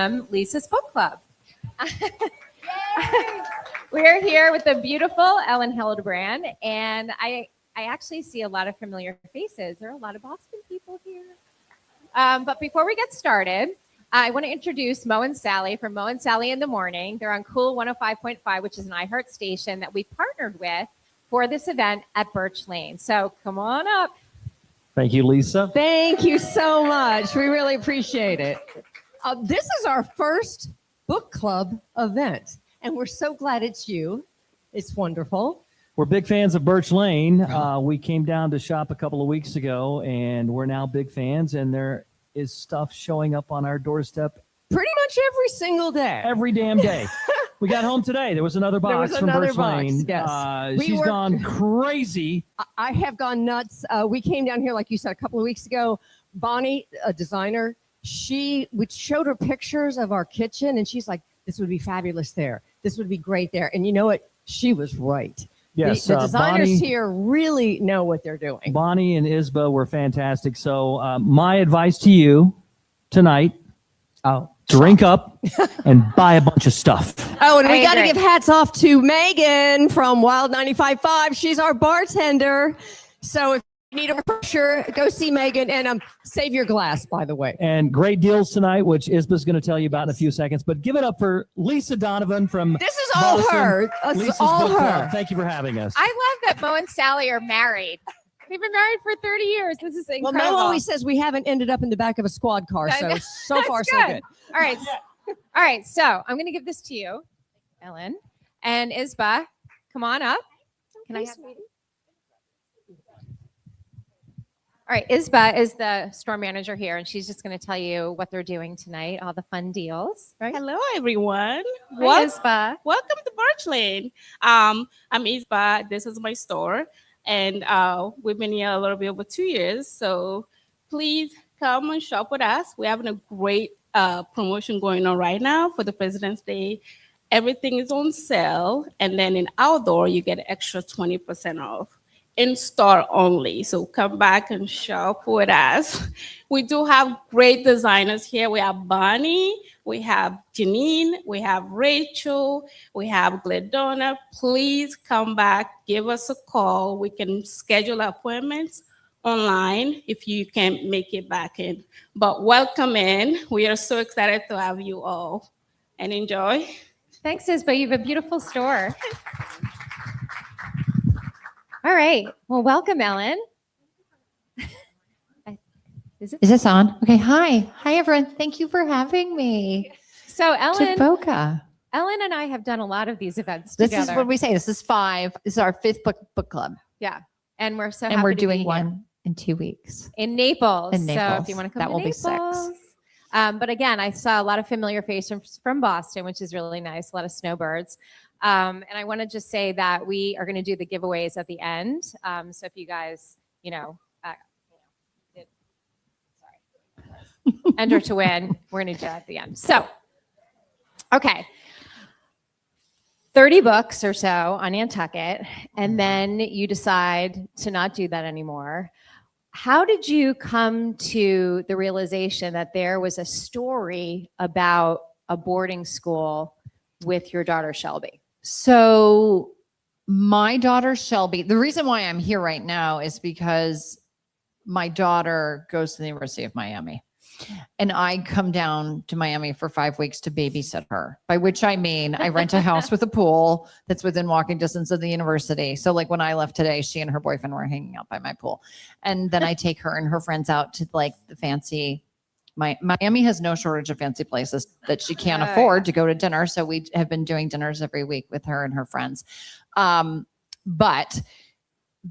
from Lisa's Book Club. We're here with the beautiful Elin Hilderbrand, and I actually see a lot of familiar faces. There are a lot of Boston people here. But before we get started, I want to introduce Mo and Sally from Mo and Sally in the Morning. They're on Cool 105.5, which is an iHeart station that we partnered with for this event at Birch Lane. So come on up. Thank you, Lisa. Thank you so much. We really appreciate it. This is our first book club event, and we're so glad it's you. It's wonderful. We're big fans of Birch Lane. We came down to shop a couple of weeks ago, and we're now big fans, and there is stuff showing up on our doorstep Pretty much every single day. every damn day. We got home today. There was another box from Birch Lane. Yes. She's gone crazy. I have gone nuts. We came down here, like you said, a couple of weeks ago. Bonnie, a designer, we showed her pictures of our kitchen, and she's like, this would be fabulous there. This would be great there. And you know what? She was right. Yes, the designers Bonnie, here really know what they're doing. Bonnie and Isba were fantastic. So my advice to you tonight, drink up and buy a bunch of stuff. Oh, and we got to give hats off to Megan from Wild 95.5. She's our bartender. So if you need a refresher, go see Megan, and save your glass, by the way. And great deals tonight, which Isba's going to tell you about in a few seconds. But give it up for Lisa Donovan from This is all Boston. her. It's all Book her. Club. Thank you for having us. I love that Mo and Sally are married. They've been married for 30 years. This is incredible. Well, Mo always says we haven't ended up in the back of a squad car, so far so good. All right. All right. So I'm going to give this to you, Ellen. And Isba, come on up. Can I have you? All right. Isba is the store manager here, and she's just going to tell you what they're doing tonight, all the fun deals. Right? Hello, everyone. Hi, Isba. Welcome to Birch Lane. I'm Isba. This is my store, and we've been here a little bit over 2 years. So please come and shop with us. We're having a great promotion going on right now for the President's Day. Everything is on sale, and then in outdoor, you get extra 20% off. In store only. So come back and shop with us. We do have great designers here. We have Bonnie, we have Janine, we have Rachel, we have Gladona. Please come back, give us a call. We can schedule appointments online if you can't make it back in. But welcome in. We are so excited to have you all, and enjoy. Thanks, Isba. You have a beautiful store. All right. Well, welcome, Ellen. Is this on? Okay. Hi, everyone. Thank you for having me. So, Ellen, To Boca. Ellen and I have done a lot of these events This together. is what we say. This is 5. This is our 5th book club, Yeah, and we're so and happy we're to be doing here. one in 2 weeks. In Naples. In So if Naples. you want to come That to will be Naples. 6. But again, I saw a lot of familiar faces from Boston, which is really nice. A lot of snowbirds. And I want to just say that we are going to do the giveaways at the end. So if you guys, enter to win, we're going to do it at the end. So, okay. 30 books or so on Nantucket, and then you decide to not do that anymore. How did you come to the realization that there was a story about a boarding school with your daughter, Shelby? So my daughter, Shelby, the reason why I'm here right now is because my daughter goes to the University of Miami. And I come down to Miami for 5 weeks to babysit her, by which I mean I rent a house with a pool that's within walking distance of the university. So like when I left today, she and her boyfriend were hanging out by my pool. And then I take her and her friends out to like the fancy, Miami has no shortage of fancy places that she can't afford to go to dinner. So we have been doing dinners every week with her and her friends. But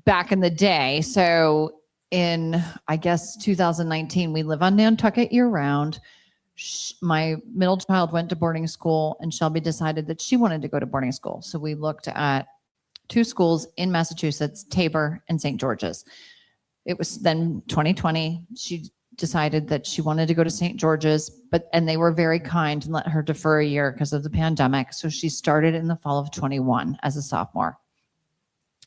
back in the day, so in, I guess, 2019, we live on Nantucket year round. My middle child went to boarding school, and Shelby decided that she wanted to go to boarding school. So we looked at 2 schools in Massachusetts, Tabor and St. George's. It was then 2020. She decided that she wanted to go to St. George's, and they were very kind and let her defer a year because of the pandemic. So she started in the fall of 21 as a sophomore.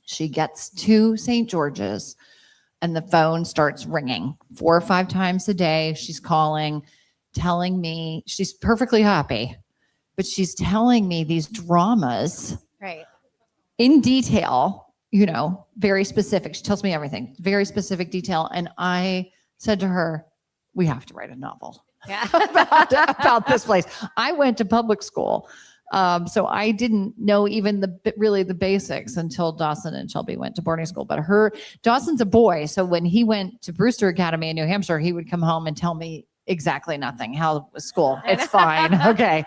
She gets to St. George's, and the phone starts ringing 4 or 5 times a day. She's calling, telling me she's perfectly happy, but she's telling me these dramas Right. in detail, very specific. She tells me everything, very specific detail. And I said to her, we have to write a novel Yeah. about this place. I went to public school. So I didn't know even the basics until Dawson and Shelby went to boarding school. But Dawson's a boy. So when he went to Brewster Academy in New Hampshire, he would come home and tell me exactly nothing. How was school? It's fine. Okay.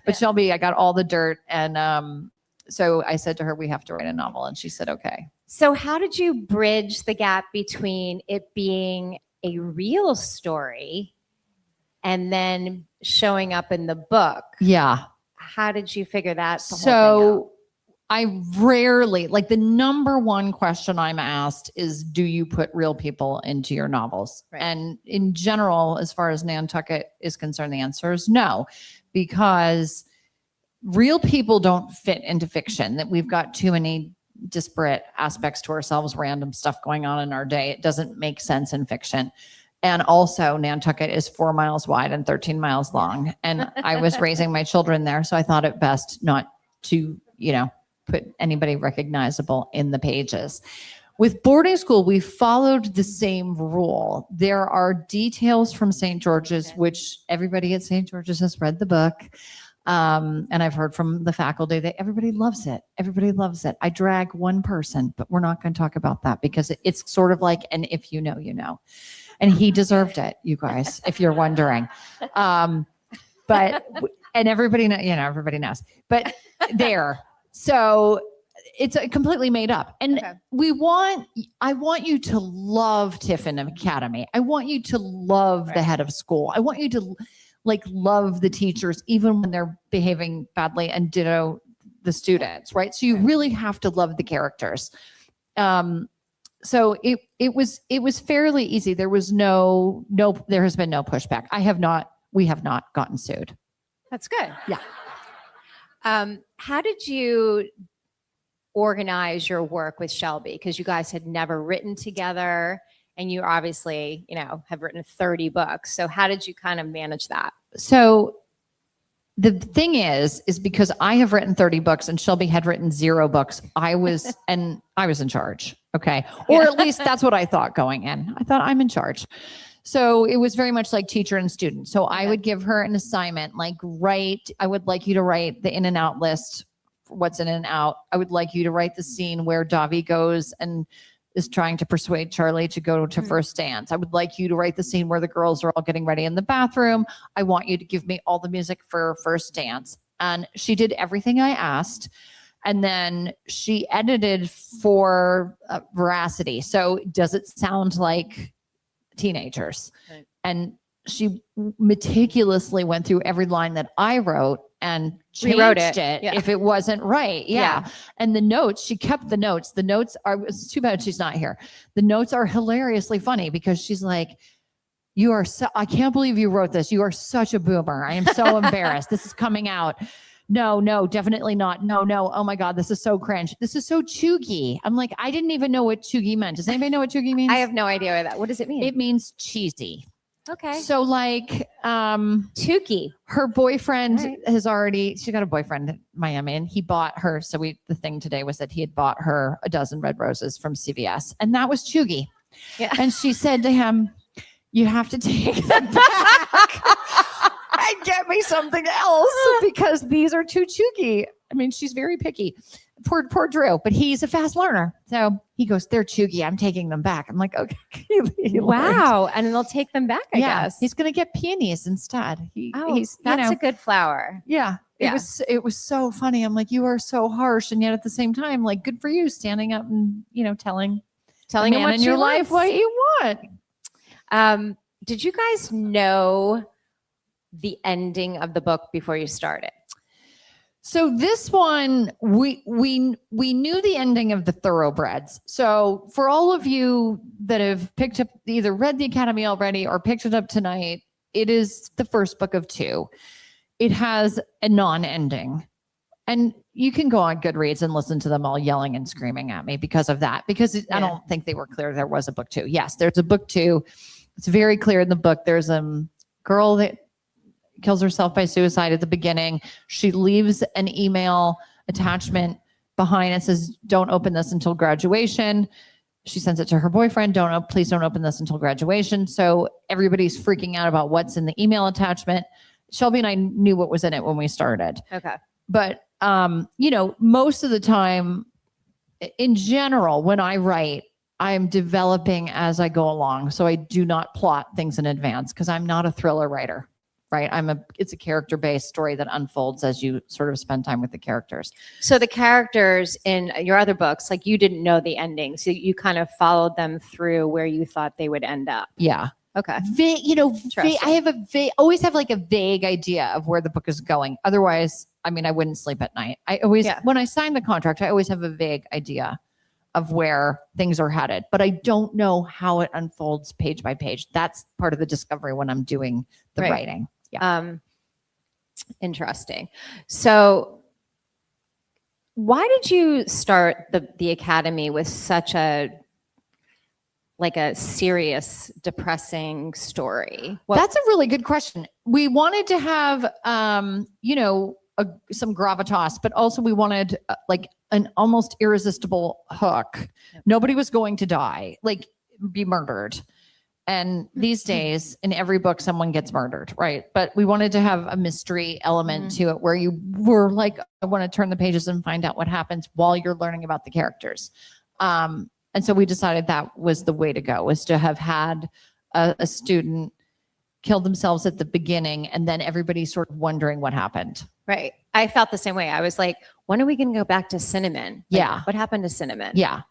But Shelby, I got all the dirt. And so I said to her, we have to write a novel. And she said, okay. So how did you bridge the gap between it being a real story and then showing up in the book? Yeah. How did you figure that? So I rarely, like, the number one question I'm asked is, do you put real people into your novels? Right. And in general, as far as Nantucket is concerned, the answer is no, because real people don't fit into fiction. That we've got too many disparate aspects to ourselves, random stuff going on in our day. It doesn't make sense in fiction. And also Nantucket is 4 miles wide and 13 miles long. And I was raising my children there. So I thought it best not to, put anybody recognizable in the pages. With boarding school, we followed the same rule. There are details from St. George's, which everybody at St. George's has read the book. And I've heard from the faculty that everybody loves it. Everybody loves it. I drag one person, but we're not going to talk about that because it's sort of like, and if you know, you know. And he deserved it, you guys, if you're wondering. And everybody knows. But there. So it's completely made up. And Okay. I want you to love Tiffin Academy. I want you to love the head of school. I want you to love the teachers, even when they're behaving badly, and ditto the students, right? So you really have to love the characters. So it was fairly easy. There was there has been no pushback. We have not gotten sued. That's good. Yeah. How did you organize your work with Shelby? Because you guys had never written together, and you obviously, have written 30 books. So how did you kind of manage that? So the thing is because I have written 30 books and Shelby had written 0 books, I was in charge. Okay. Or at least that's what I thought going in. I thought I'm in charge. So it was very much like teacher and student. So I would give her an assignment, I would like you to write the in and out list, what's in and out. I would like you to write the scene where Davi goes and is trying to persuade Charlie to go to first dance. I would like you to write the scene where the girls are all getting ready in the bathroom. I want you to give me all the music for first dance. And she did everything I asked. And then she edited for veracity. So does it sound like teenagers? Right. And she meticulously went through every line that I wrote and changed it if it wasn't right. Yeah. And the notes, she kept the notes. The notes it's too bad she's not here. The notes are hilariously funny because she's like, I can't believe you wrote this. You are such a boomer. I am so embarrassed. This is coming out. No, definitely not. No. Oh my God, this is so cringe. This is so chuggy. I'm like, I didn't even know what chuggy meant. Does anybody know what chuggy means? I have no idea what does it mean? It means cheesy. Okay. So Tukey. Her boyfriend she got a boyfriend in Miami, and he bought her. So the thing today was that he had bought her a dozen red roses from CVS, and that was chuggy. Yeah. And she said to him, you have to take them back and get me something else because these are too chuggy. I mean, she's very picky. Poor Drew, but he's a fast learner. So he goes, they're chuggy. I'm taking them back. I'm like, okay. Wow. And then they'll take them back, I guess. He's going to get peonies instead. That's a good flower. Yeah. It was so funny. I'm like, you are so harsh. And yet at the same time, good for you standing up and, telling him what in your life what you want. Did you guys know the ending of the book before you started? So this one, we knew the ending of the Thoroughbreds. So for all of you that have either read the Academy already or picked it up tonight, it is the first book of 2. It has a non-ending. And you can go on Goodreads and listen to them all yelling and screaming at me because of that, because I don't think they were clear there was a book 2. Yes, there's a book 2. It's very clear in the book. There's a girl that kills herself by suicide at the beginning. She leaves an email attachment behind and says, don't open this until graduation. She sends it to her boyfriend. Please don't open this until graduation. So everybody's freaking out about what's in the email attachment. Shelby and I knew what was in it when we started. Okay. But, most of the time, in general, when I write, I'm developing as I go along. So I do not plot things in advance because I'm not a thriller writer, right? It's a character-based story that unfolds as you sort of spend time with the characters. So the characters in your other books, like you didn't know the ending, so you kind of followed them through where you thought they would end up. Yeah. Okay. I always have like a vague idea of where the book is going. Otherwise, I wouldn't sleep at night. When I sign the contract, I always have a vague idea of where things are headed, but I don't know how it unfolds page by page. That's part of the discovery when I'm doing the writing. Yeah. Interesting. So why did you start the Academy with such a serious, depressing story? That's a really good question. We wanted to have, some gravitas, but also we wanted an almost irresistible hook. Nobody was going to die, be murdered. And these days, in every book, someone gets murdered, right? But we wanted to have a mystery element to it where you were like, I want to turn the pages and find out what happens while you're learning about the characters. And so we decided that was the way to go, was to have had a student kill themselves at the beginning and then everybody's sort of wondering what happened. Right. I felt the same way. I was like, when are we going to go back to Cinnamon? Yeah. What happened to Cinnamon? Yeah.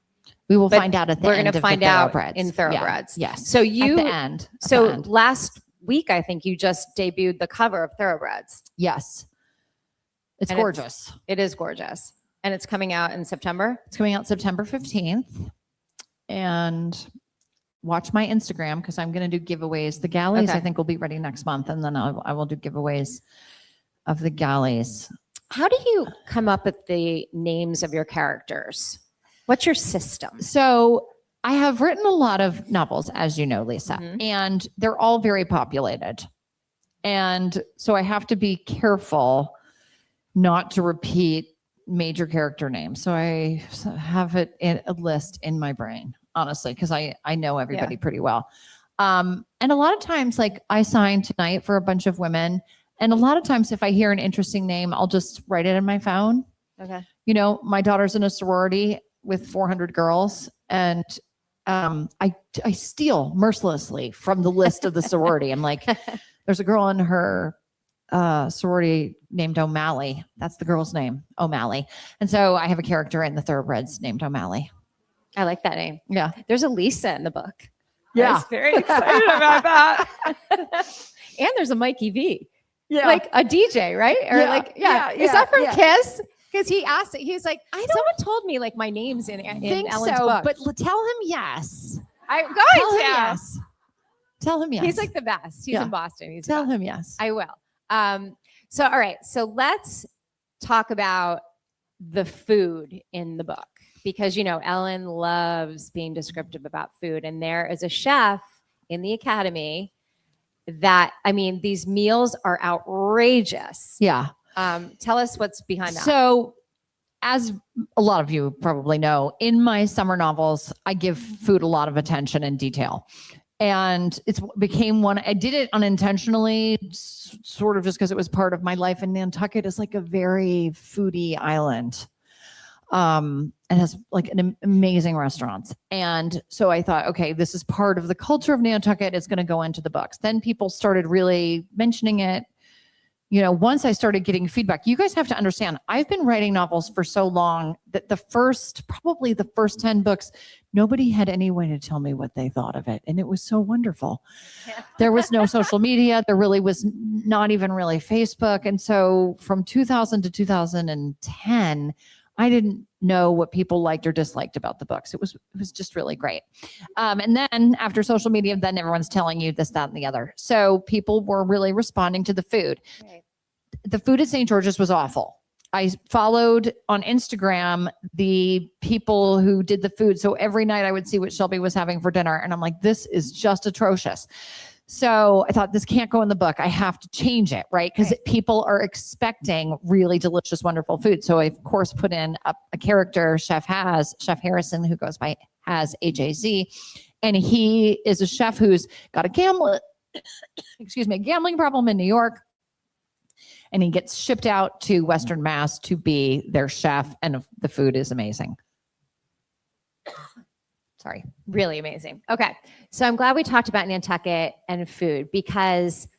We will find out at the We're end. We're going to find out in Thoroughbreds. Yeah. Yes. So you, at the end. Last week, I think you just debuted the cover of Thoroughbreds. Yes. It's gorgeous. It is gorgeous. And it's coming out in September? It's coming out September 15th. And watch my Instagram because I'm going to do giveaways. The galleys, I think, will be ready next month. And then I will do giveaways of the galleys. How do you come up with the names of your characters? What's your system? So I have written a lot of novels, as you know, Lisa, and they're all very populated. And so I have to be careful not to repeat major character names. So I have it in a list in my brain, honestly, because I know everybody pretty well. And a lot of times, I signed tonight for a bunch of women. And a lot of times if I hear an interesting name, I'll just write it in my phone. Okay. My daughter's in a sorority with 400 girls. And I steal mercilessly from the list of the sorority. I'm like, there's a girl in her sorority named O'Malley. That's the girl's name, O'Malley. And so I have a character in the Thoroughbreds named O'Malley. I like that name. Yeah. There's a Lisa in the book. Yeah. I was very excited about that. And there's a Mikey V. Yeah. Like a DJ, right? Or is that from Kiss? Because he asked it. He's like, someone told me my name's in Ellen's book. But tell him yes. I'm going Tell to. him yes. Tell him yes. He's the best. He's in Boston. Tell him yes. I will. So, all right. So let's talk about the food in the book because, Ellen loves being descriptive about food. And there is a chef in the Academy that, these meals are outrageous. Yeah. Tell us what's behind that. So, as a lot of you probably know, in my summer novels, I give food a lot of attention and detail. And it became one, I did it unintentionally, sort of just because it was part of my life. And Nantucket is a very foodie island. It has an amazing restaurants. And so I thought, okay, this is part of the culture of Nantucket. It's going to go into the books. Then people started really mentioning it. Once I started getting feedback, you guys have to understand, I've been writing novels for so long that probably the first 10 books, nobody had any way to tell me what they thought of it. And it was so wonderful. Yeah. There was no social media. There really was not even really Facebook. And so from 2000 to 2010, I didn't know what people liked or disliked about the books. It was just really great. And then after social media, then everyone's telling you this, that, and the other. So people were really responding to the food. Right. The food at St. George's was awful. I followed on Instagram the people who did the food. So every night I would see what Shelby was having for dinner. And I'm like, this is just atrocious. So I thought, this can't go in the book. I have to change it, right? Because people are expecting really delicious, wonderful food. So I, of course, put in a character, Chef Harrison, who goes by Has AJZ. And he is a chef who's got a gambling problem in New York. And he gets shipped out to Western Mass to be their chef. And the food is amazing. Sorry. Really amazing. Okay. So I'm glad we talked about Nantucket and food, because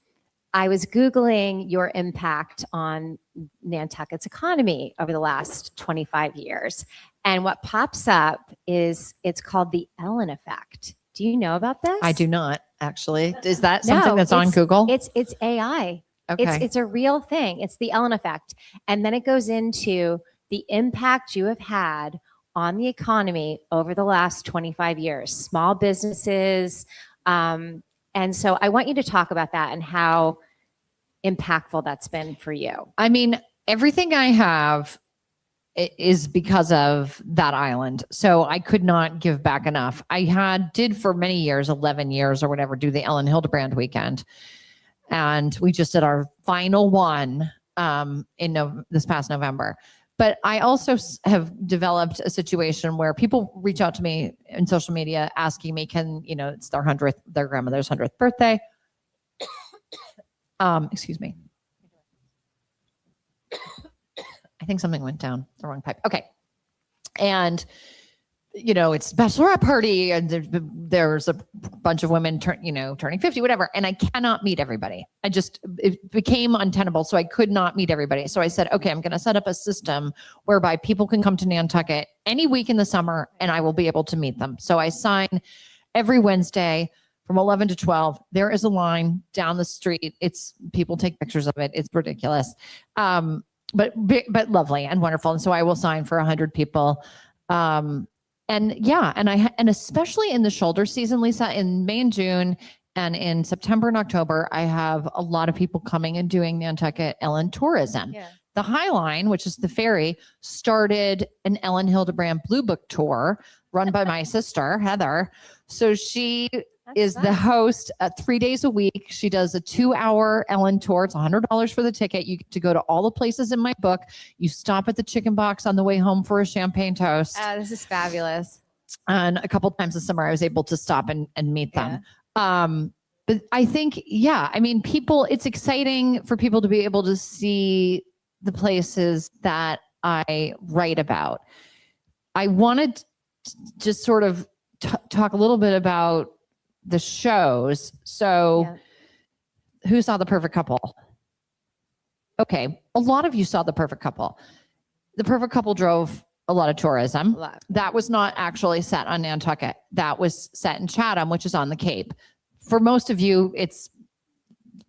I was Googling your impact on Nantucket's economy over the last 25 years. And what pops up is it's called the Elin effect. Do you know about this? I do not, actually. Is that something that's on Google? It's AI. Okay. It's a real thing. It's the Elin effect. And then it goes into the impact you have had on the economy over the last 25 years, small businesses. And so I want you to talk about that and how impactful that's been for you. I mean, everything I have is because of that island. So I could not give back enough. I did for many years, 11 years or whatever, do the Elin Hilderbrand weekend. And we just did our final one this past November. But I also have developed a situation where people reach out to me in social media asking me, it's their grandmother's 100th birthday. Excuse me. I think something went down the wrong pipe. Okay. And, it's bachelorette party and there's a bunch of women turning 50, whatever. And I cannot meet everybody. It became untenable. So I could not meet everybody. So I said, okay, I'm going to set up a system whereby people can come to Nantucket any week in the summer and I will be able to meet them. So I sign every Wednesday from 11 to 12. There is a line down the street. People take pictures of it. It's ridiculous. But lovely and wonderful. And so I will sign for 100 people. And especially in the shoulder season, Lisa, in May and June and in September and October, I have a lot of people coming and doing Nantucket Elin tourism. Yeah. The High Line, which is the ferry, started an Elin Hilderbrand Blue Book tour run by my sister, Heather. So she is the host 3 days a week. She does a 2-hour Elin tour. It's $100 for the ticket. You get to go to all the places in my book. You stop at the Chicken Box on the way home for a champagne toast. This is fabulous. And a couple times this summer, I was able to stop and meet them. But I think, it's exciting for people to be able to see the places that I write about. I wanted to just sort of talk a little bit about the shows. So who saw The Perfect Couple? Okay. A lot of you saw The Perfect Couple. The Perfect Couple drove a lot of tourism. That was not actually set on Nantucket. That was set in Chatham, which is on the Cape. For most of you, it's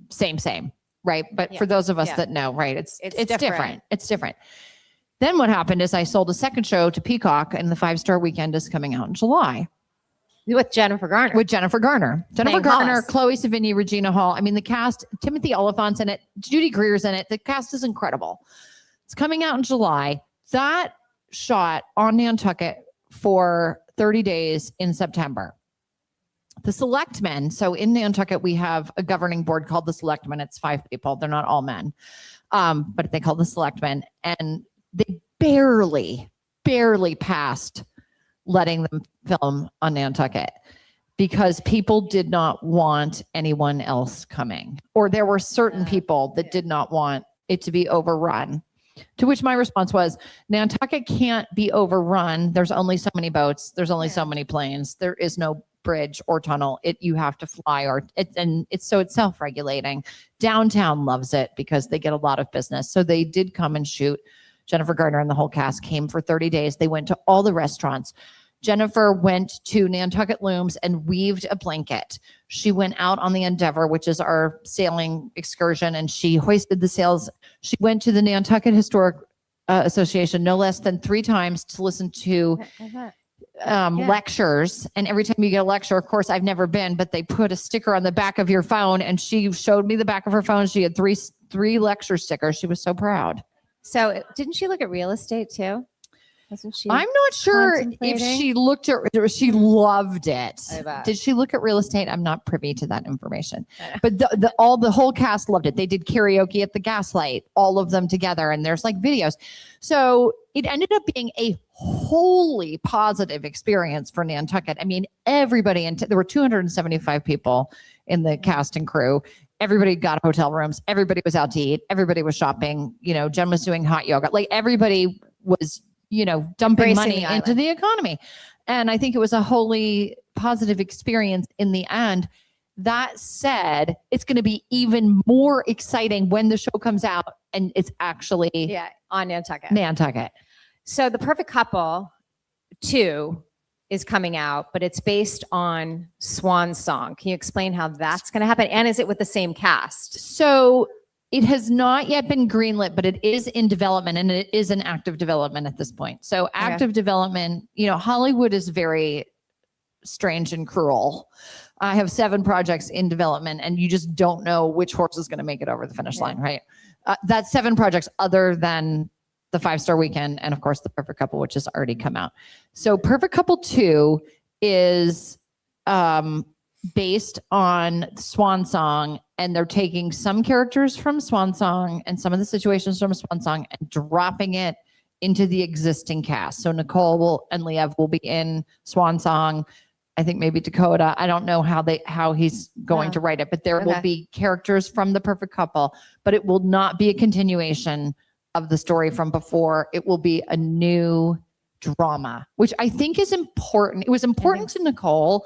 same, right? But for those of us that know, right, it's different. It's different. Then what happened is I sold a second show to Peacock, and the 5-star weekend is coming out in July. With Jennifer Garner. Jennifer Garner, Chloe Sevigny, Regina Hall. I mean, the cast, Timothy Oliphant's in it. Judy Greer's in it. The cast is incredible. It's coming out in July. That shot on Nantucket for 30 days in September. The Selectmen. So in Nantucket, we have a governing board called the Selectmen. It's 5 people. They're not all men. But they call the Selectmen. And they barely passed letting them film on Nantucket because people did not want anyone else coming, or there were certain people that did not want it to be overrun. To which my response was, Nantucket can't be overrun. There's only so many boats. There's only so many planes. There is no bridge or tunnel. You have to fly, it's self-regulating. Downtown loves it because they get a lot of business. So they did come and shoot. Jennifer Garner and the whole cast came for 30 days. They went to all the restaurants. Jennifer went to Nantucket Looms and weaved a blanket. She went out on the Endeavor, which is our sailing excursion, and she hoisted the sails. She went to the Nantucket Historic Association no less than 3 times to listen to lectures. And every time you get a lecture, of course, I've never been, but they put a sticker on the back of your phone, and she showed me the back of her phone. She had three lecture stickers. She was so proud. So didn't she look at real estate too? Wasn't she? I'm not sure if contemplating? she looked at, she loved it. I bet. Did she look at real estate? I'm not privy to that information. I know. But the whole cast loved it. They did karaoke at the Gaslight, all of them together, and there's like videos. So it ended up being a wholly positive experience for Nantucket. I mean, everybody, there were 275 people in the cast and crew. Everybody got hotel rooms. Everybody was out to eat. Everybody was shopping. You know, Jen was doing hot yoga. Like everybody was, you know, dumping Embracing money the into island. the economy. And I think it was a wholly positive experience in the end. That said, it's going to be even more exciting when the show comes out and it's actually Yeah, on Nantucket. Nantucket. So The Perfect Couple 2 is coming out, but it's based on Swan Song. Can you explain how that's going to happen? And is it with the same cast? So it has not yet been greenlit, but it is in development and it is an active development at this point. So active development, you know, Hollywood is very strange and cruel. I have 7 projects in development and you just don't know which horse is going to make it over the finish line, right? That's 7 projects other than the 5-Star Weekend and of course The Perfect Couple, which has already come out. So Perfect Couple 2 is based on Swan Song, and they're taking some characters from Swan Song and some of the situations from Swan Song and dropping it into the existing cast. So Nicole and Liev will be in Swan Song. I think maybe Dakota. I don't know how he's going to write it, but there will be characters from The Perfect Couple, but it will not be a continuation of the story from before. It will be a new drama, which I think is important. It was important to Nicole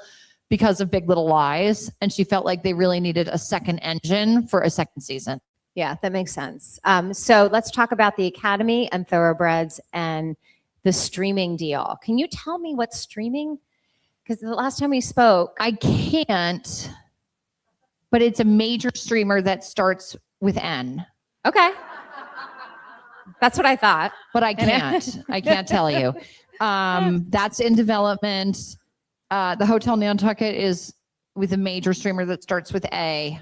because of Big Little Lies, and she felt like they really needed a second engine for a second season. Yeah, that makes sense. So let's talk about the Academy and Thoroughbreds and the streaming deal. Can you tell me what's streaming? Because the last time we spoke, I can't, but it's a major streamer that starts with N. okay. That's what I thought. But I can't. I can't tell you. That's in development. The Hotel Nantucket is with a major streamer that starts with A.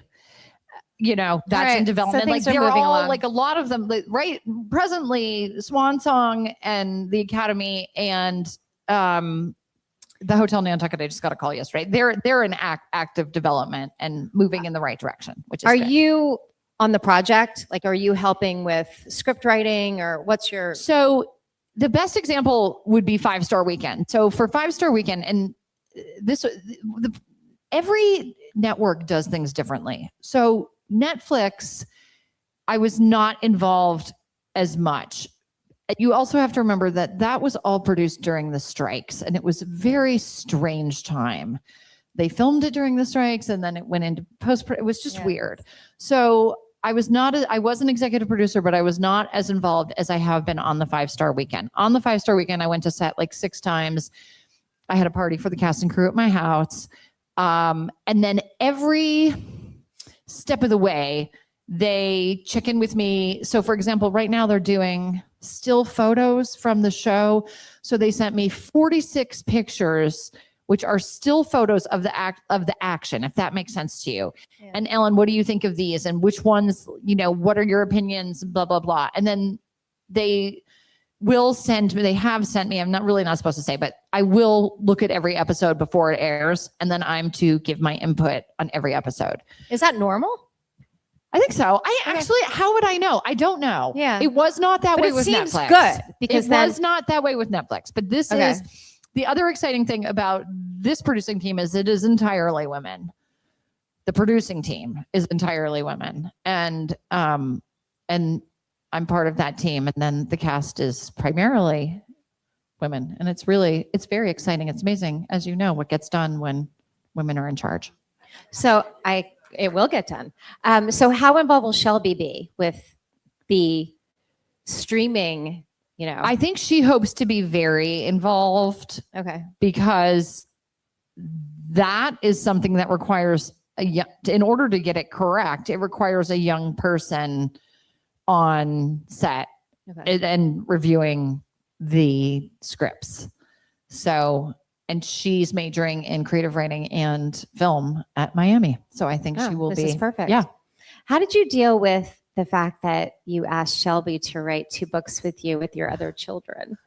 You know, that's Right. in development. So Like things are they're moving all along. like a lot of them. Like, right presently, Swan Song and the Academy and the Hotel Nantucket. I just got a call yesterday. They're in active development and moving in the right direction. Which is Are good. you on the project? Like, are you helping with script writing or what's your? So the best example would be 5-Star Weekend. So for 5-Star Weekend, and every network does things differently. So Netflix, I was not involved as much. You also have to remember that that was all produced during the strikes, and it was a very strange time. They filmed it during the strikes, and then it went into post. It was just weird. So I was an executive producer, but I was not as involved as I have been on the 5-Star Weekend. On the 5-Star Weekend, I went to set like 6 times. I had a party for the cast and crew at my house. And then every step of the way, they check in with me. So for example, right now they're doing still photos from the show. So they sent me 46 pictures, which are still photos of the action, if that makes sense to you. Yeah. And Ellen, what do you think of these? And which ones, you know, what are your opinions? Blah, blah, blah. And then they will send me, they have sent me, I'm not supposed to say, but I will look at every episode before it airs. And then I'm to give my input on every episode. Is that normal? I think so. Actually, how would I know? I don't know. Yeah. It was not that But way it with seems Netflix. good because it then- was not that way with Netflix. But this Okay. is the other exciting thing about this producing team is it is entirely women. The producing team is entirely women. And I'm part of that team. And then the cast is primarily women. And it's very exciting. It's amazing, as you know, what gets done when women are in charge. So it will get done. So how involved will Shelby be with the streaming? You know, I think she hopes to be very involved okay. because that is something that requires in order to get it correct, it requires a young person on set Okay. and reviewing the scripts. So, and she's majoring in creative writing and film at Miami. So I think she will this be is perfect. Yeah. How did you deal with the fact that you asked Shelby to write 2 books with you with your other children.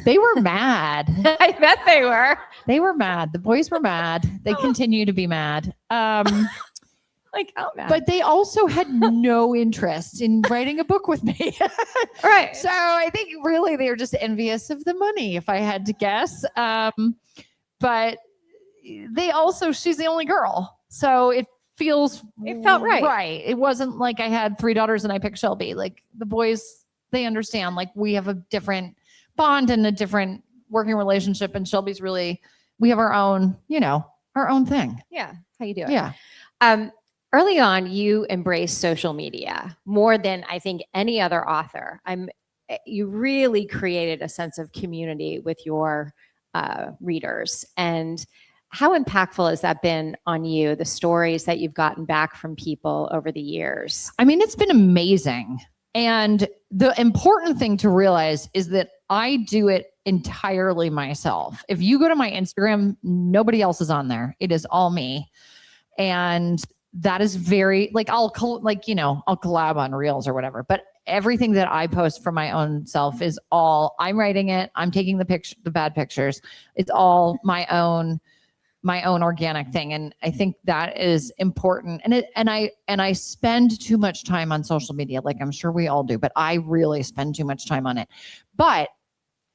They were mad. I bet they were. They were mad. The boys were mad. They continue to be mad. Like, how mad? But they also had no interest in writing a book with me. Right. So I think really they were just envious of the money, if I had to guess. But they also, she's the only girl. So it felt right. Right. It wasn't like I had 3 daughters and I picked Shelby. Like the boys, they understand, like we have a different bond and a different working relationship. And Shelby's really, we have our own, our own thing. Yeah. How you doing? Yeah. Early on, you embraced social media more than I think any other author. You really created a sense of community with your readers. And how impactful has that been on you, the stories that you've gotten back from people over the years? I mean, it's been amazing. And the important thing to realize is that I do it entirely myself. If you go to my Instagram, nobody else is on there. It is all me. And that is very, like, I'll collab on Reels or whatever, but everything that I post for my own self is all, I'm writing it. I'm taking the bad pictures. It's all my own organic thing. And I think that is important. And I spend too much time on social media. Like I'm sure we all do, but I really spend too much time on it. But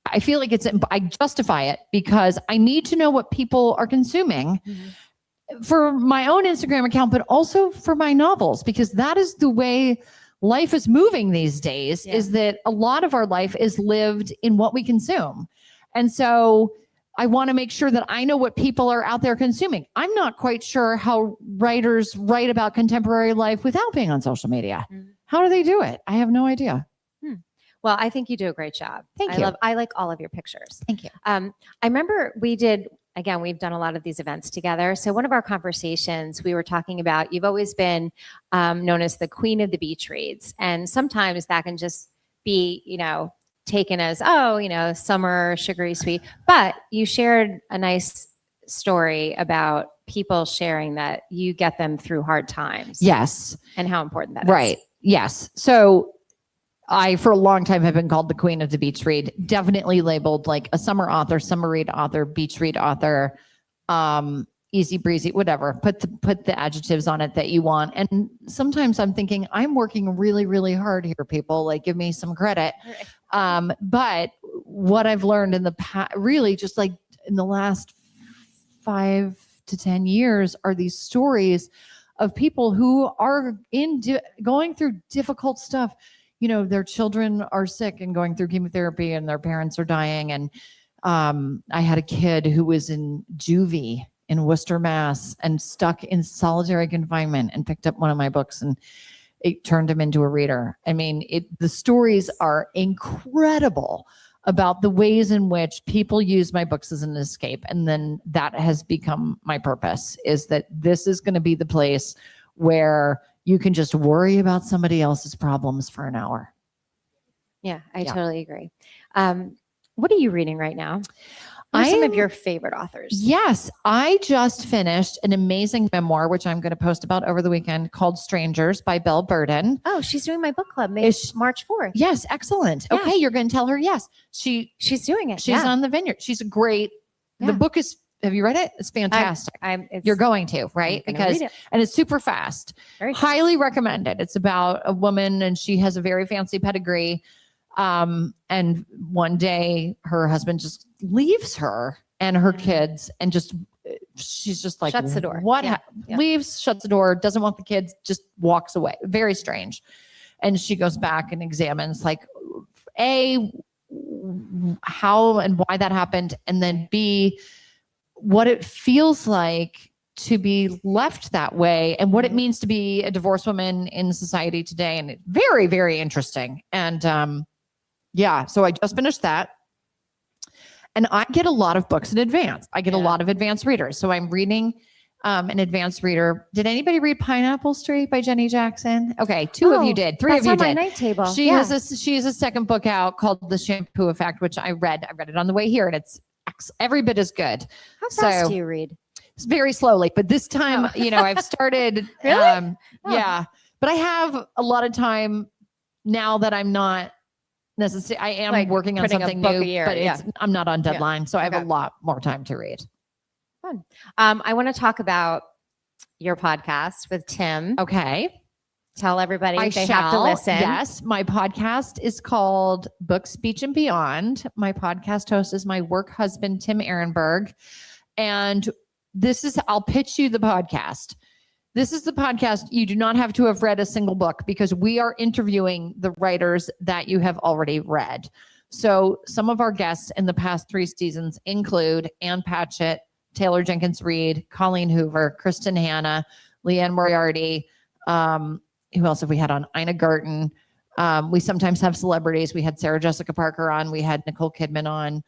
I feel like I justify it because I need to know what people are consuming. Mm-hmm. For my own Instagram account, but also for my novels, because that is the way life is moving these days, is that a lot of our life is lived in what we consume. And so I want to make sure that I know what people are out there consuming. I'm not quite sure how writers write about contemporary life without being on social media. Mm-hmm. How do they do it? I have no idea. Well, I think you do a great job. Thank you. I like all of your pictures. Thank you. I remember we've done a lot of these events together. So one of our conversations, we were talking about, you've always been known as the queen of the beach reads. And sometimes that can just be, taken as, summer, sugary sweet. But you shared a nice story about people sharing that you get them through hard times. Yes. And how important that is. Right. Yes. So I, for a long time, have been called the queen of the beach read, definitely labeled like a summer author, summer read author, beach read author, easy breezy, whatever. Put the adjectives on it that you want. And sometimes I'm thinking, I'm working really, really hard here, people. Like, give me some credit. Right. But what I've learned in the past, really just like in the last 5 to 10 years, are these stories of people who are going through difficult stuff. Their children are sick and going through chemotherapy and their parents are dying. And I had a kid who was in juvie in Worcester, Mass, and stuck in solitary confinement and picked up one of my books and it turned him into a reader. I mean, the stories are incredible about the ways in which people use my books as an escape. And then that has become my purpose, is that this is going to be the place where you can just worry about somebody else's problems for an hour. Yeah, I totally agree. What are you reading right now? Who are some of your favorite authors? Yes, I just finished an amazing memoir, which I'm going to post about over the weekend, called Strangers by Belle Burden. Oh, she's doing my book club, March 4th. Yes, excellent. Yeah. Okay, you're going to tell her yes. She's doing it. She's on the Vineyard. She's a great. Yeah. The book is. Have you read it? It's fantastic. You're going to, right? Because and it's super fast. Highly recommended. It's about a woman and she has a very fancy pedigree. And one day her husband just leaves her and her kids and she's just like, shuts the door. What? Leaves, shuts the door, doesn't want the kids, just walks away. Very strange. And she goes back and examines like how and why that happened. And then B, what it feels like to be left that way and what it means to be a divorced woman in society today. And it's very, very interesting. And so I just finished that. And I get a lot of books in advance. I get a lot of advanced readers. So I'm reading an advanced reader. Did anybody read Pineapple Street by Jenny Jackson? Okay, 2 of you did. 3 of you did. That's on my night table. She has a second book out called The Shampoo Effect, which I read. I read it on the way here, and it's every bit as good. How fast do you read? It's very slowly, but this time, I've started. Really? Yeah. But I have a lot of time now that I'm not necessarily, I am Like working on printing a something book new, a year, but I'm not on deadline. So I have Okay. a lot more time to read. I want to talk about your podcast with Tim. Okay. Tell everybody I they shall. have to listen. Yes. My podcast is called Book, Speech, and Beyond. My podcast host is my work husband, Tim Ehrenberg. And I'll pitch you the podcast. This is the podcast. You do not have to have read a single book because we are interviewing the writers that you have already read. So some of our guests in the past 3 seasons include Ann Patchett, Taylor Jenkins Reid, Colleen Hoover, Kristen Hanna, Leanne Moriarty. Who else have we had on? Ina Garten. We sometimes have celebrities. We had Sarah Jessica Parker on. We had Nicole Kidman on.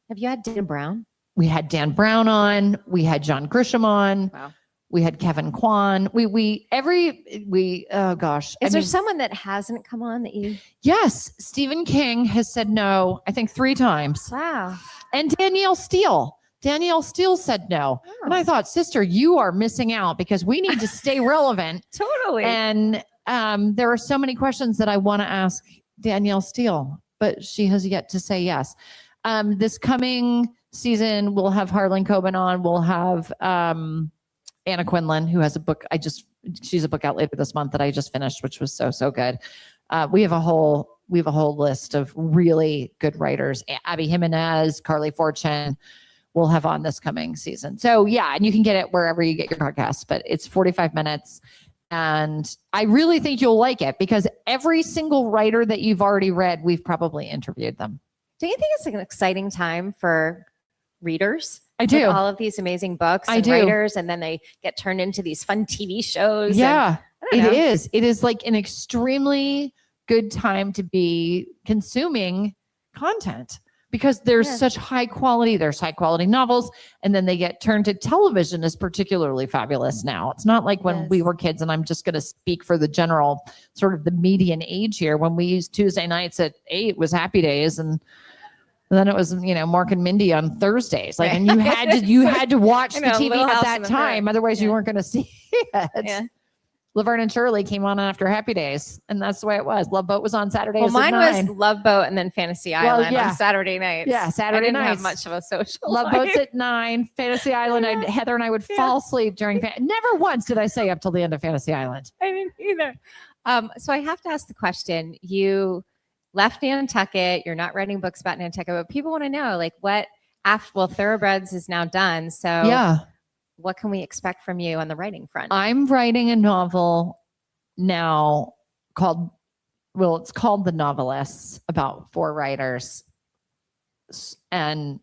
Have you had Dan Brown? We had Dan Brown on. We had John Grisham on. Wow. We had Kevin Kwan. Oh gosh. Is there someone that hasn't come on that you? Yes. Stephen King has said no, I think 3 times. Wow. And Danielle Steele said no. Oh. And I thought, sister, you are missing out because we need to stay relevant. Totally. And there are so many questions that I want to ask Danielle Steele, but she has yet to say yes. This coming season, we'll have Harlan Coben on. We'll have Anna Quinlan, who has a book. She's a book out later this month that I just finished, which was so good. We have a whole list of really good writers. Abby Jimenez, Carly Fortune, we'll have on this coming season. So yeah, and you can get it wherever you get your podcasts, but it's 45 minutes. And I really think you'll like it because every single writer that you've already read, we've probably interviewed them. Do you think it's like an exciting time for readers? I do. With all of these amazing books I and do. writers, and then they get turned into these fun TV shows. Yeah, and, I don't know. it is like an extremely good time to be consuming content because there's such high quality novels, and then they get turned to television is particularly fabulous now. It's not like when we were kids, and I'm just going to speak for the general sort of the median age here. When we used Tuesday nights at 8 was Happy Days, and then it was, Mark and Mindy on Thursdays. Like, and you had to watch the TV Little at House that on the time. Prairie. Otherwise you weren't going to see it. Yeah. Laverne and Shirley came on after Happy Days, and that's the way it was. Love Boat was on Saturdays. Well, mine at was 9. Love Boat and then Fantasy Island on Saturday nights. Yeah, Saturday I didn't nights. have much of a social Love life. Boat's at 9. Fantasy Island. Heather and I would fall asleep during. Never once did I stay up till the end of Fantasy Island. I didn't either. So I have to ask the question. You left Nantucket. You're not writing books about Nantucket, but people want to know, like, what after? Well, Thoroughbreds is now done. So Yeah, what can we expect from you on the writing front? I'm writing a novel now it's called The Novelists, about 4 writers. And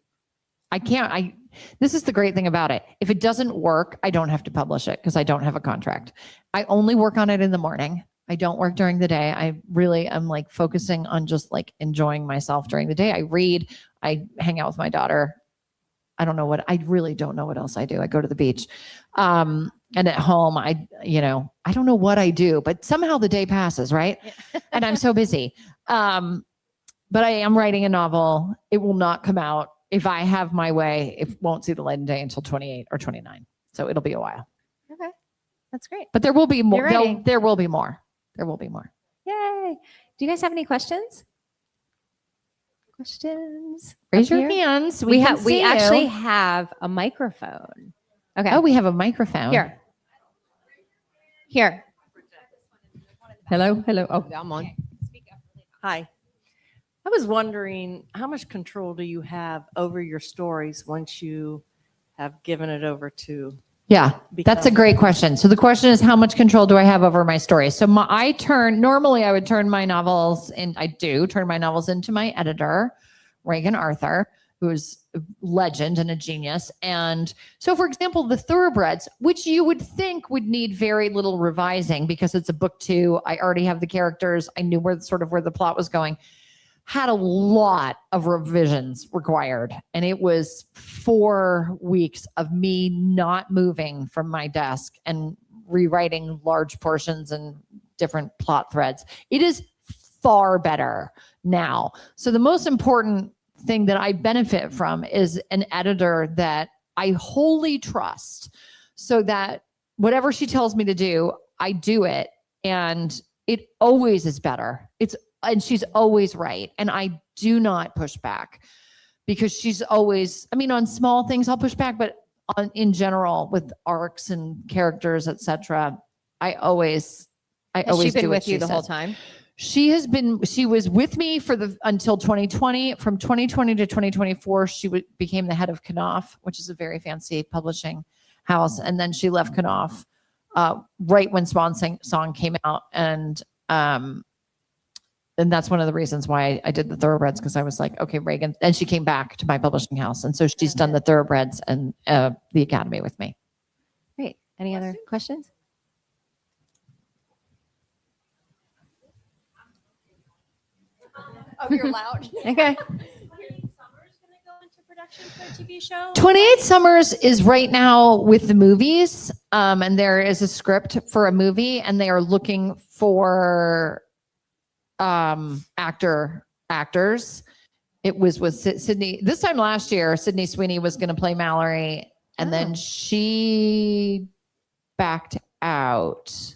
this is the great thing about it. If it doesn't work, I don't have to publish it because I don't have a contract. I only work on it in the morning. I don't work during the day. I really am like focusing on just like enjoying myself during the day. I read, I hang out with my daughter. I really don't know what else I do. I go to the beach. And at home, I don't know what I do, but somehow the day passes, right? And I'm so busy. But I am writing a novel. It will not come out. If I have my way, it won't see the light of day until 28 or 29. So it'll be a while. Okay. That's great. But there will be more. You're writing. There will be more. There will be more. Yay. Do you guys have any questions? Questions? Raise up your here? hands. We can have. see We you. actually have a microphone. Okay. Oh, we have a microphone. Here. Hello. Oh, I'm on. Hi. I was wondering, how much control do you have over your stories once you have given it over to? Yeah, that's a great question. So the question is, how much control do I have over my stories? So normally I would turn my novels, and I do turn my novels into my editor, Reagan Arthur, who is a legend and a genius. And so, for example, the Thoroughbreds, which you would think would need very little revising because it's a book 2. I already have the characters. I knew where the plot was going. Had a lot of revisions required. And it was 4 weeks of me not moving from my desk and rewriting large portions and different plot threads. It is far better now. So the most important thing that I benefit from is an editor that I wholly trust, so that whatever she tells me to do, I do it. And it always is better. And she's always right. And I do not push back because she's always, I mean, on small things I'll push back, but in general with arcs and characters, etc. Has she been with you the whole time? She was with me until 2020. From 2020 to 2024, she became the head of Knopf, which is a very fancy publishing house. And then she left Knopf right when Swan Song came out. And that's one of the reasons why I did the Thoroughbreds, because I was like, okay, Reagan. And she came back to my publishing house. And so she's done the Thoroughbreds and the Academy with me. Great. Any other questions? Oh, you're loud. Okay. 28 Summers is right now with the movies. And there is a script for a movie, and they are looking for actors. It was with Sydney. This time last year, Sydney Sweeney was going to play Mallory, and then she backed out,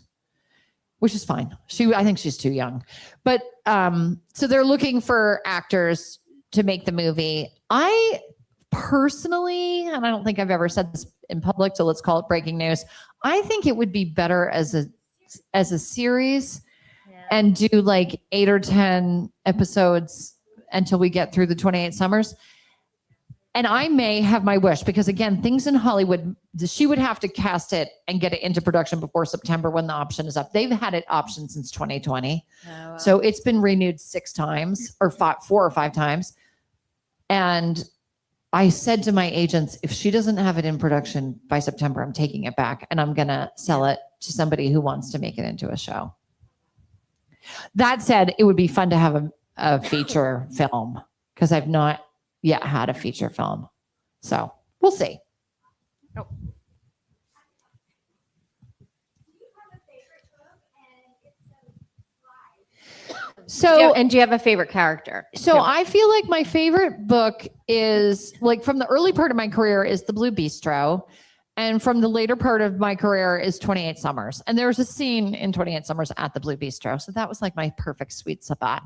which is fine. I think she's too young. But so they're looking for actors to make the movie. I personally, and I don't think I've ever said this in public, so let's call it breaking news. I think it would be better as a series and do like 8 or 10 episodes until we get through the 28 Summers. And I may have my wish, because again, things in Hollywood, she would have to cast it and get it into production before September when the option is up. They've had it optioned since 2020. Oh, wow. So it's been renewed 6 times or 4 or 5 times. And I said to my agents, if she doesn't have it in production by September, I'm taking it back and I'm going to sell it to somebody who wants to make it into a show. That said, it would be fun to have a feature film, because I've not yet had a feature film. So we'll see. Oh. So, do you have a favorite character? So I feel like my favorite book is, like, from the early part of my career is The Blue Bistro. And from the later part of my career is 28 Summers. And there was a scene in 28 Summers at the Blue Bistro. So that was like my perfect sweet spot.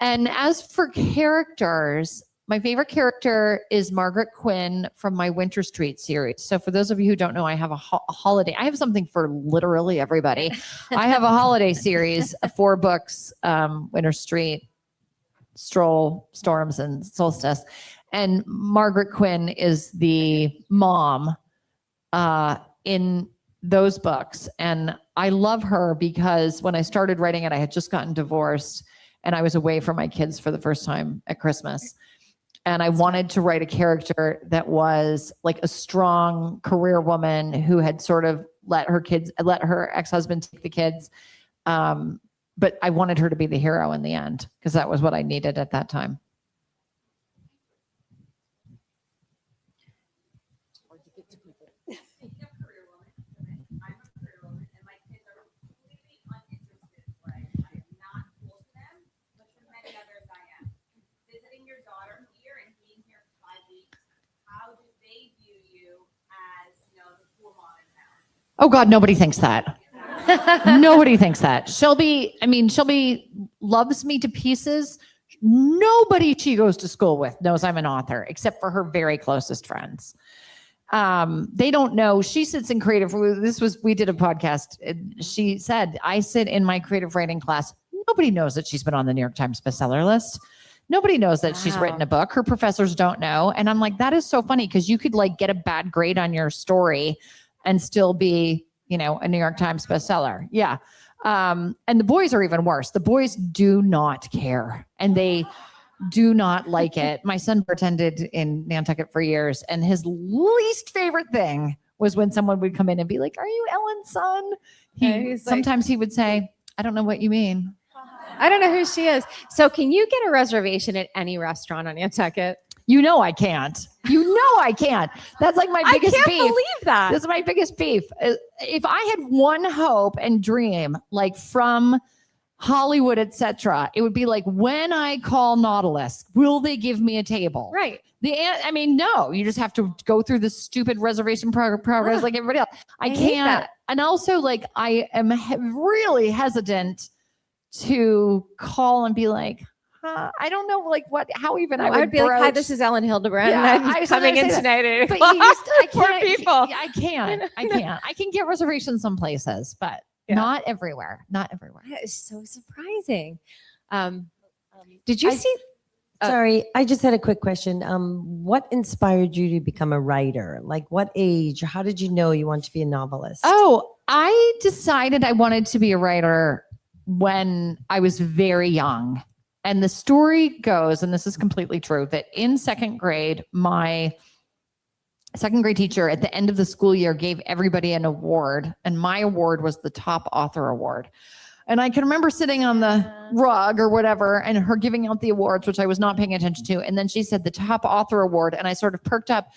And as for characters, my favorite character is Margaret Quinn from my Winter Street series. So for those of you who don't know, I have a holiday. I have something for literally everybody. I have a holiday series of 4 books, Winter Street, Stroll, Storms, and Solstice. And Margaret Quinn is the mom in those books. And I love her because when I started writing it, I had just gotten divorced and I was away from my kids for the first time at Christmas. And I wanted to write a character that was like a strong career woman who had sort of let her ex-husband take the kids. But I wanted her to be the hero in the end, because that was what I needed at that time. Oh God, nobody thinks that. Nobody thinks that. Shelby loves me to pieces. Nobody she goes to school with knows I'm an author, except for her very closest friends. They don't know. She sits in creative. We did a podcast. And she said, I sit in my creative writing class. Nobody knows that she's been on the New York Times bestseller list. Nobody knows that she's written a book. Her professors don't know. And I'm like, that is so funny, because you could like get a bad grade on your story and still be, a New York Times bestseller. Yeah. And the boys are even worse. The boys do not care, and they do not like it. My son bartended in Nantucket for years, and his least favorite thing was when someone would come in and be like, "Are you Ellen's son?" Sometimes he would say, "I don't know what you mean." I don't know who she is. So can you get a reservation at any restaurant on Nantucket? I can't. I can't. That's like my biggest beef. I can't believe that. This is my biggest beef. If I had one hope and dream, like from Hollywood, etc. It would be like, when I call Nautilus, will they give me a table? Right. I mean, no, you just have to go through this stupid reservation progress like everybody else. I hate can't. that. And also, like, I am really hesitant to call and be like, I don't know, like, how even I would be like, hi, broach- this is Ellen Hilderbrand. Yeah, and I I'm was coming gonna in say tonight at 8 But o'clock. you just, I Poor can't. people. I can't. I can get reservations some places, but Yeah. not everywhere. Not everywhere. That is so surprising. Did you I- see? Sorry, I just had a quick question. What inspired you to become a writer? Like what age? How did you know you wanted to be a novelist? Oh, I decided I wanted to be a writer when I was very young. And the story goes, and this is completely true, that in second grade, my second grade teacher at the end of the school year gave everybody an award. And my award was the top author award. And I can remember sitting on the rug or whatever and her giving out the awards, which I was not paying attention to. And then she said the top author award. And I sort of perked up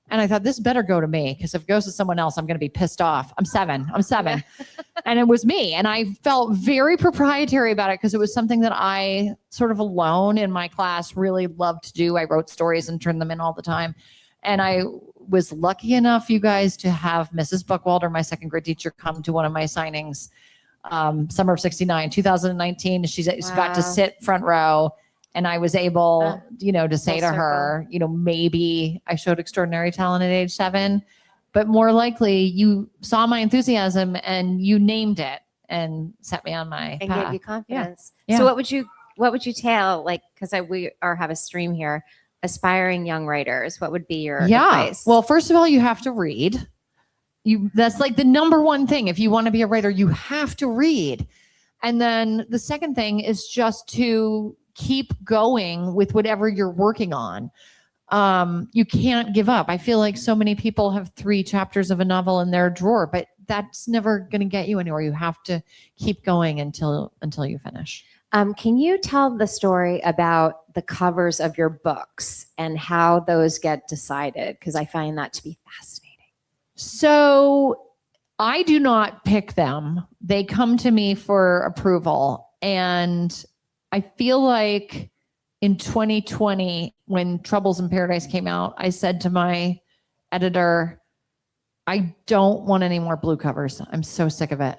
and I thought, this better go to me, because if it goes to someone else, I'm going to be pissed off. I'm seven. And it was me. And I felt very proprietary about it because it was something that I sort of alone in my class really loved to do. I wrote stories and turned them in all the time. And I was lucky enough, you guys, to have Mrs. Buckwalter, my second grade teacher, come to one of my signings, summer of 69, 2019. She's got to sit front row. And I was able, to say to her, maybe I showed extraordinary talent at age 7, but more likely you saw my enthusiasm and you named it and set me on my And path. gave you confidence. Yeah. So what would you tell, like, because we have a stream here, aspiring young writers? What would be your advice? Well, first of all, you have to read. That's like the number one thing. If you want to be a writer, you have to read. And then the second thing is just to keep going with whatever you're working on. You can't give up. I feel like so many people have 3 chapters of a novel in their drawer, but that's never going to get you anywhere. You have to keep going until you finish. Can you tell the story about the covers of your books and how those get decided? Because I find that to be fascinating. So I do not pick them. They come to me for approval. And I feel like in 2020, when Troubles in Paradise came out, I said to my editor, I don't want any more blue covers. I'm so sick of it.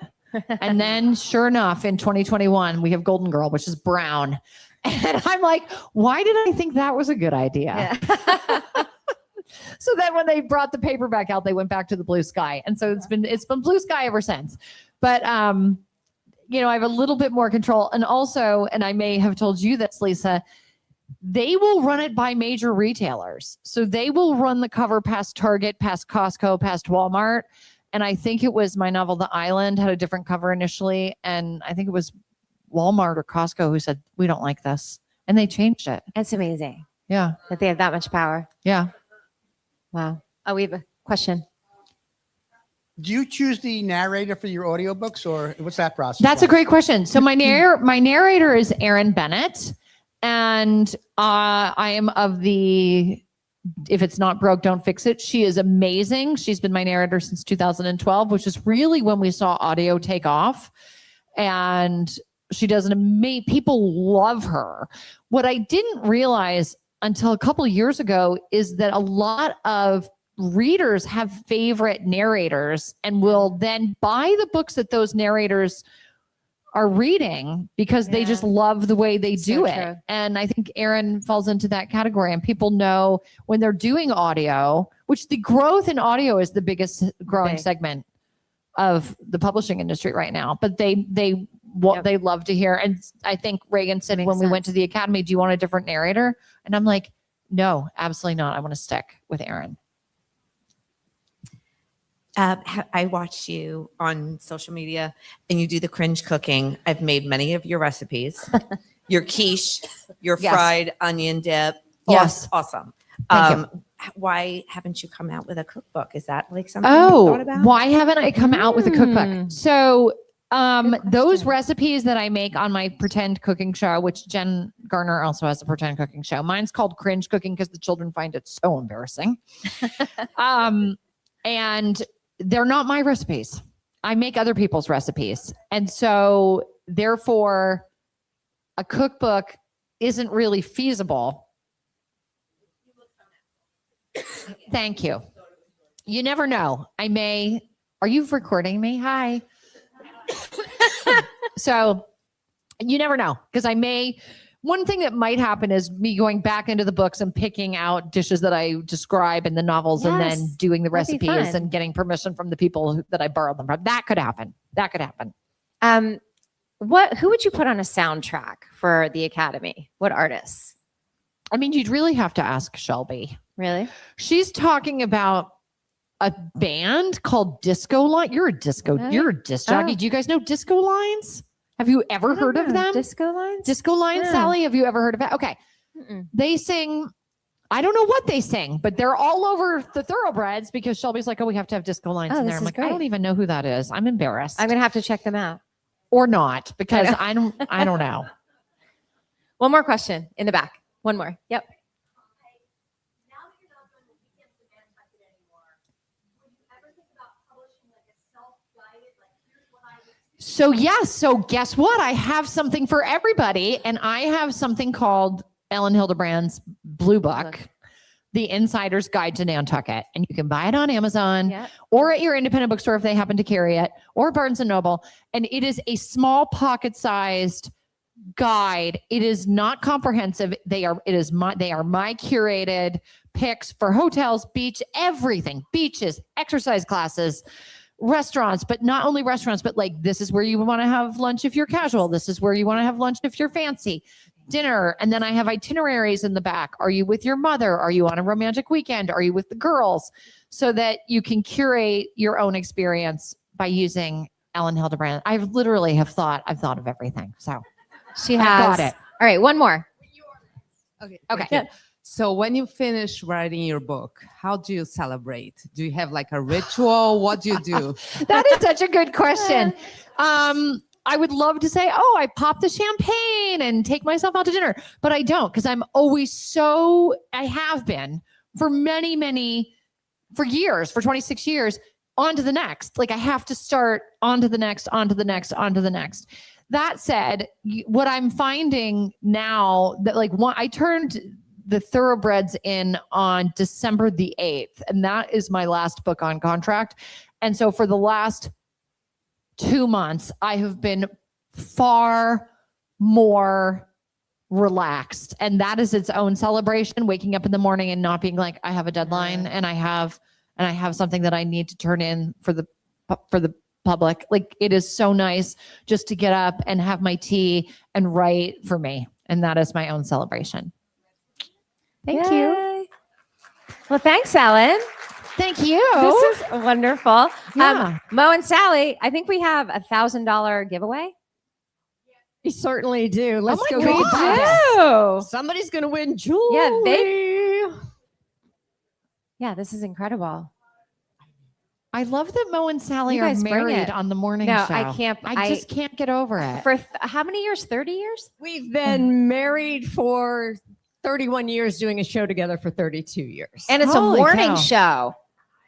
And then sure enough, in 2021, we have Golden Girl, which is brown. And I'm like, why did I think that was a good idea? Yeah. So then when they brought the paperback out, they went back to the blue sky. And so it's been blue sky ever since. But I have a little bit more control. And also, and I may have told you this, Lisa, they will run it by major retailers. So they will run the cover past Target, past Costco, past Walmart. And I think it was my novel, The Island, had a different cover initially. And I think it was Walmart or Costco who said, we don't like this. And they changed it. It's amazing Yeah. that they have that much power. Yeah. Wow. Oh, we have a question. Do you choose the narrator for your audiobooks, or what's that process? That's a like? great question. So my narrator is Erin Bennett. And I am of the, if it's not broke, don't fix it. She is amazing. She's been my narrator since 2012, which is really when we saw audio take off. And she does an amazing, people love her. What I didn't realize until a couple of years ago is that a lot of readers have favorite narrators and will then buy the books that those narrators are reading because they just love the way they do So it. true. And I think Erin falls into that category. And people know when they're doing audio, which the growth in audio is the biggest growing Big. segment of the publishing industry right now. But they love to hear. And I think Reagan said Makes when we went to sense. the Academy, do you want a different narrator? And I'm like, no, absolutely not. I want to stick with Erin. I watched you on social media and you do the cringe cooking. I've made many of your recipes. Your quiche, your Yes. fried onion dip. Yes. Awesome. Thank Why haven't you come out with a cookbook? Is that like something you thought about? why haven't I come out with a cookbook? So Good those question. recipes that I make on my pretend cooking show, which Jen Garner also has a pretend cooking show. Mine's called Cringe Cooking because the children find it so embarrassing. And they're not my recipes. I make other people's recipes. And so therefore a cookbook isn't really feasible. Thank you. You never know. Are you recording me? Hi. So you never know, because one thing that might happen is me going back into the books and picking out dishes that I describe in the novels and then Yes, doing the that'd be recipes fun. and getting permission from the people that I borrowed them from. That could happen. Who would you put on a soundtrack for the Academy? What artists? I mean, you'd really have to ask Shelby. Really? She's talking about a band called Disco Line. You're a disc jockey. Oh. Do you guys know Disco Lines? Have you ever heard of them? Disco lines? Disco Lines, Yeah. Sally? Have you ever heard of it? Okay. Mm-mm. They sing, I don't know what they sing, but they're all over the Thoroughbreds because Shelby's like, oh, we have to have Disco Lines Oh, in this there. I'm is like, I great. don't even know who that is. I'm embarrassed. I'm gonna have to check them out. Or not, because I don't know. One more question in the back. One more. Yep. So yes. So guess what? I have something for everybody, and I have something called Elin Hilderbrand's Blue Book, The Insider's Guide to Nantucket, and you can buy it on Amazon Yep. or at your independent bookstore if they happen to carry it, or Barnes and Noble. And it is a small pocket-sized guide. It is not comprehensive. They are my curated picks for hotels, beach, everything, beaches, exercise classes, restaurants, but not only restaurants, but like, this is where you want to have lunch if you're casual. This is where you want to have lunch if you're fancy. Dinner. And then I have itineraries in the back. Are you with your mother? Are you on a romantic weekend? Are you with the girls? So that you can curate your own experience by using Elin Hilderbrand. I've thought of everything. So She I has. got it. All right, one more. Okay. Okay. thank you. So when you finish writing your book, how do you celebrate? Do you have like a ritual? What do you do? That is such a good question. I would love to say, oh, I pop the champagne and take myself out to dinner, but I don't, because I'm always I have been for for years, for 26 years, on to the next. Like I have to start on to the next, on to the next, on to the next. That said, what I'm finding now that I turned the Thoroughbreds in on December the 8th, and that is my last book on contract. And so for the last 2 months, I have been far more relaxed. And that is its own celebration, waking up in the morning and not being like, I have a deadline and I have something that I need to turn in for the public. Like, it is so nice just to get up and have my tea and write for me. And that is my own celebration. Thank you. Yay. Well, thanks, Ellen. Thank you. This is wonderful. Yeah. Mo and Sally, I think we have $1,000 giveaway. We certainly do. Let's my go. God. get that. Oh, Somebody's going to win jewelry. yeah, this is incredible. I love that Mo and Sally You are guys bring married it. on the morning No, show. I can't. I just can't get over it. For how many years? 30 years? We've been married for 31 years, doing a show together for 32 years. And it's Holy a morning cow. show,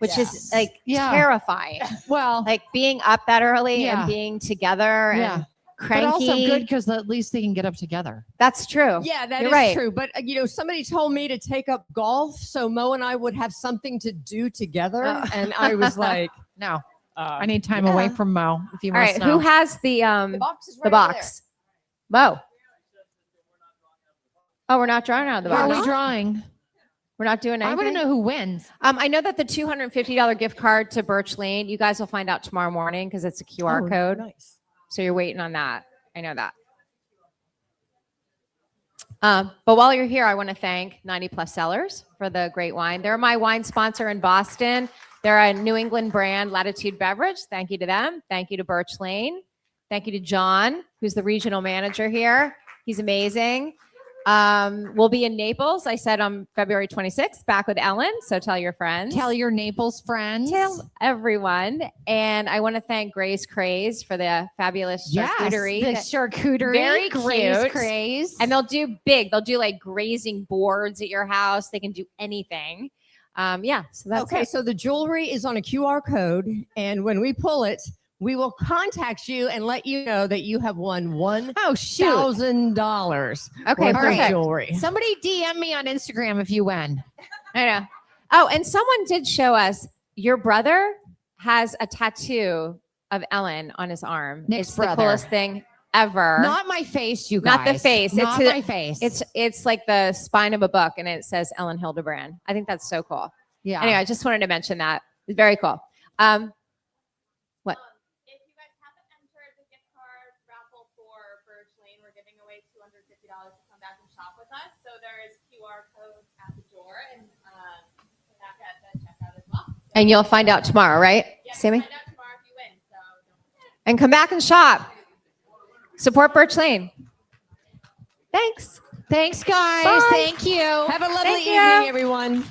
which is like Yeah. terrifying. Well, Like being up that early Yeah. and being together yeah. and But cranky. also good because at least they can get up together. That's true. yeah, that You're is right. true. But somebody told me to take up golf, so Mo and I would have something to do together. Oh. And I was like, No, I need time yeah. away from Mo. If you All must right, know. who has the box is the box? Mo. Oh, we're not drawing out of the Who are box. we drawing? We're not doing I anything. want to know who wins. I know that the $250 gift card to Birch Lane, you guys will find out tomorrow morning because it's a QR code. Nice. So you're waiting on that. I know that. But while you're here, I want to thank 90 Plus Sellers for the great wine. They're my wine sponsor in Boston. They're a New England brand, Latitude Beverage. Thank you to them. Thank you to Birch Lane. Thank you to John, who's the regional manager here. He's amazing. We'll be in Naples, I said, on February 26th, back with Ellen. So tell your friends. Tell your Naples friends. Tell everyone. And I want to thank Grace Craze for the fabulous charcuterie. the that- charcuterie. Very Grace cute. Craze. And they'll do big. They'll do like grazing boards at your house. They can do anything. Yeah. So that's Okay, it. so the jewelry is on a QR code, and when we pull it, we will contact you and let you know that you have won Oh, shoot. $1,000 Okay, worth of perfect. jewelry. Somebody DM me on Instagram if you win. I know. Oh, and someone did show us your brother has a tattoo of Ellen on his arm. Nick's it's brother. the coolest thing ever. Not my face, you guys. Not the face. Not It's my face. It's like the spine of a book, and it says Elin Hilderbrand. I think that's so cool. yeah. Anyway, I just wanted to mention that. It's very cool. What? If you guys haven't entered the gift card raffle for Birch Lane, we're giving away $250 to come back and shop with us. So there is QR code at the door and back at the checkout as well. And you'll find out tomorrow, right, Sammy? Find out tomorrow if you win. So don't forget. And come back and shop. Support Birch Lane. Thanks. Thanks, guys. Bye. Thank you. Have a lovely Thank you. evening, everyone.